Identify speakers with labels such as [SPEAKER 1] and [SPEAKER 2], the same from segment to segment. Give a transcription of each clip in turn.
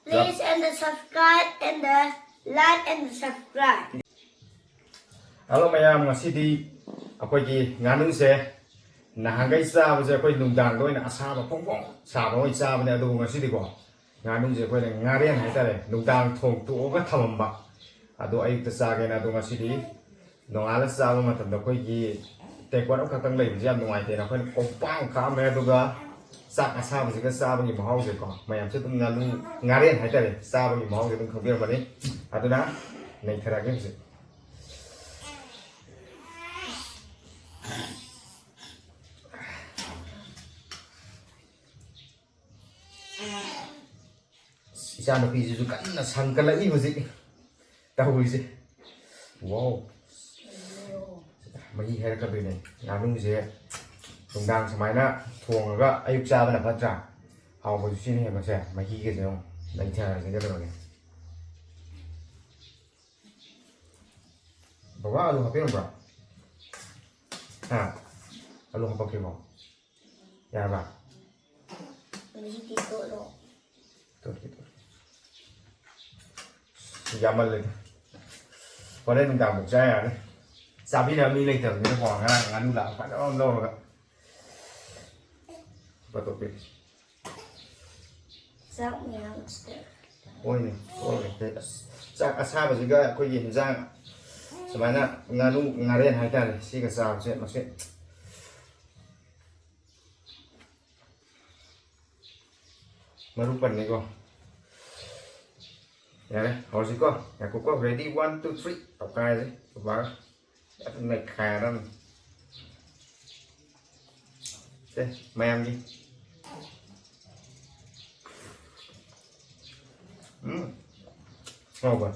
[SPEAKER 1] please and the subscribe and the like and the subscribe.
[SPEAKER 2] Hello mayam ngasidi akoigi nganungse nahangai chaabase akoi nungdang loina asaba phongphong saba oi chaabane adu ngasidi ko nganungse akoi ngaren haitare nungdang thong tuoga thamamba adu ayukta chaage na adu ngasidi nongala chaaba matamda akoigi tekwan khakang leibje yam nungai te na akoin kompang khame aduga sak asaba jiga chaaba gi mahau je ko mayam se tum nganu ngaren haitare chaaba gi mahau je tum khobir bani aduna nei tharage je Isa no pisi juga na sangkala ibu sih tahu sih wow mấy hay cái này làm đúng gì chúng đang sớm mai na thuồng cái ayuk cha bên là phát ra hầu một chút này mà sẽ mấy cái gì không đánh theo cái đó rồi bảoว่าlu học biết không lu học bao nhiêu ya ba
[SPEAKER 1] Ini tuh lo.
[SPEAKER 2] tuh gitu Yaman lên qua đây mình đào một chai đấy sao bây giờ mình lên tưởng cái vỏ ra ngắn là phải nó lâu rồi và tổ biệt
[SPEAKER 1] Sao nhà monster.
[SPEAKER 2] ôi này chắc sao mà gì cái có gì ra sao mà na nganu ngaren hai ta này xí cái sao sẽ nó sẽ mà lúc bận này con ya deh, harus ikut. Aku kok ready 1, 2, 3. Pakai sih, coba. Naik kanan. Mem đi. Ngon quá.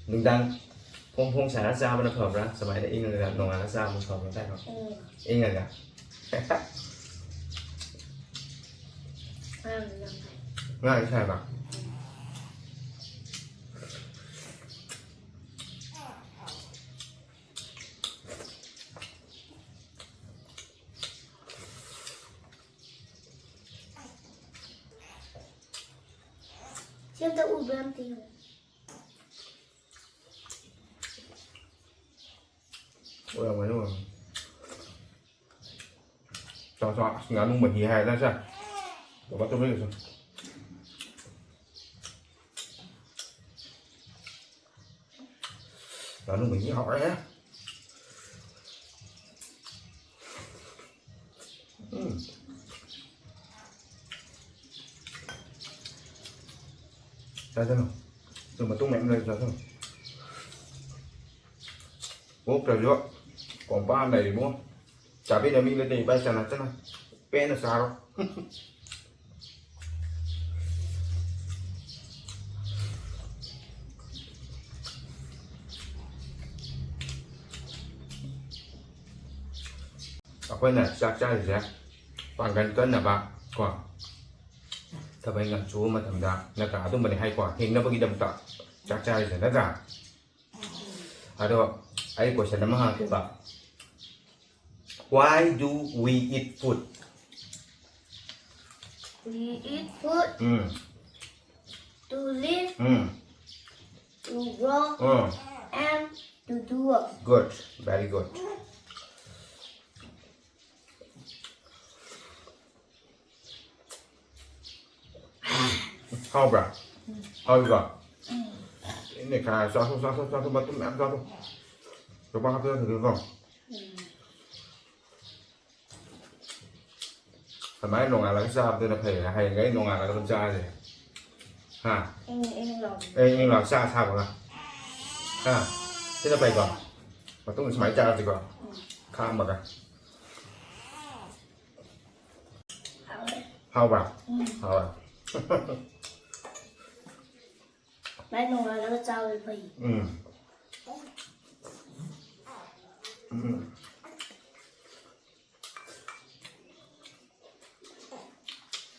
[SPEAKER 2] Đừng đăng. Phong xả ra bên hợp ra. Sao mày đã in rồi nồi nó ra một hợp nó tay không? In rồi cả. Ngay sai mà
[SPEAKER 1] Siapa ubah tiang?
[SPEAKER 2] ôi mấy luôn cho ngắn mình gì hay ra sao bắt tôi biết rồi đó nó mình hỏi á ra thế nào rồi mà tung mẹ lên ra thế nào bố trời rồi còn ba này bố chả biết là mình lên đây bay sao thế nào bé nó sao đâu quên này chắc chắn thì toàn gần cân là bạn quả thật vậy ngặt chú mà thầm đá là cả tôi mình hay quả hình nó bị đâm tọt chắc chắn thì nó ra đó ấy củaฉันมาคือแบบ Why do we eat food
[SPEAKER 1] We eat food to live, to grow, and to do work.
[SPEAKER 2] Good, very good. Hao bra, hao bra. Ini kayak satu batu mem satu. Coba apa yang dulu bang? Phải mấy nông là cái sao tôi là phải hay cái nông là con trai gì hả em là sao sao rồi à thế là phải còn mà tôi máy cha gì còn kham mà cả hao vào
[SPEAKER 1] Mấy nông là nó trao về phì.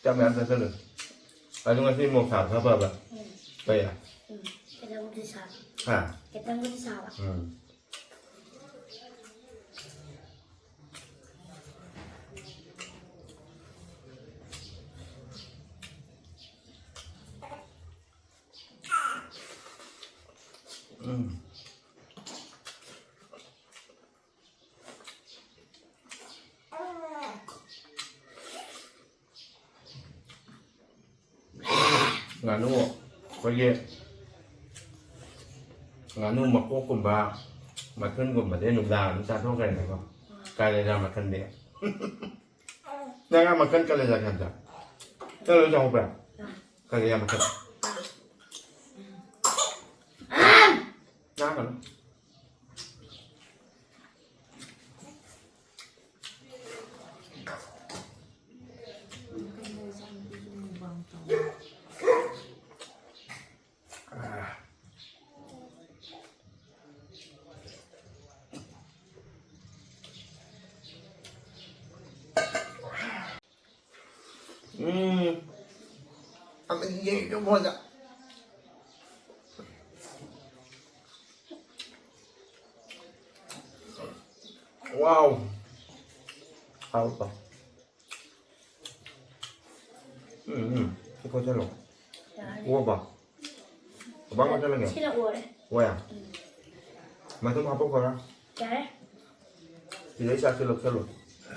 [SPEAKER 2] Chắc mẹ ăn thật được. Chúng ta xin một thảo sao bờ vậy? Vậy à?
[SPEAKER 1] Cái đó cũng đi sao?
[SPEAKER 2] Hả?
[SPEAKER 1] Cái đó cũng đi sao ạ?
[SPEAKER 2] nganu bagi nganu makkukumba makan gumba dia nugda bisa tahu kan ni kok kaya makan dia jangan makan kalian jangan dah kalau jangan apa kalian makan jangan apa ini itu boleh wow apa itu macam mana Ủa bà Bà có cho lên
[SPEAKER 1] Xin lỗi ủa đấy.
[SPEAKER 2] Ủa à Mà tôi mà bốc vào ra
[SPEAKER 1] Cái
[SPEAKER 2] Thì lấy sao xin lỗi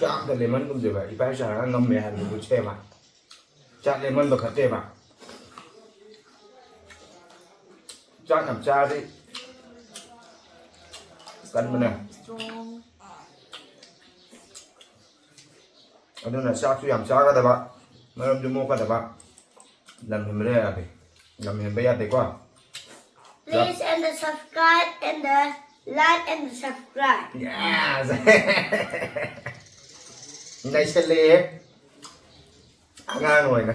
[SPEAKER 2] Chắc là lemon cũng được vậy Bây giờ nó ngâm mẹ hành của chê mà Chắc lemon được hạt chê mà Chắc làm cha đi Cân bên này Ở đây là sao chú làm cha cái đây bạn Nó làm cho mua cái đây bạn làm hình đây à làm hình bây giờ thì quá
[SPEAKER 1] please and the subscribe and the like and the subscribe.
[SPEAKER 2] yes này sẽ lê ngang rồi nè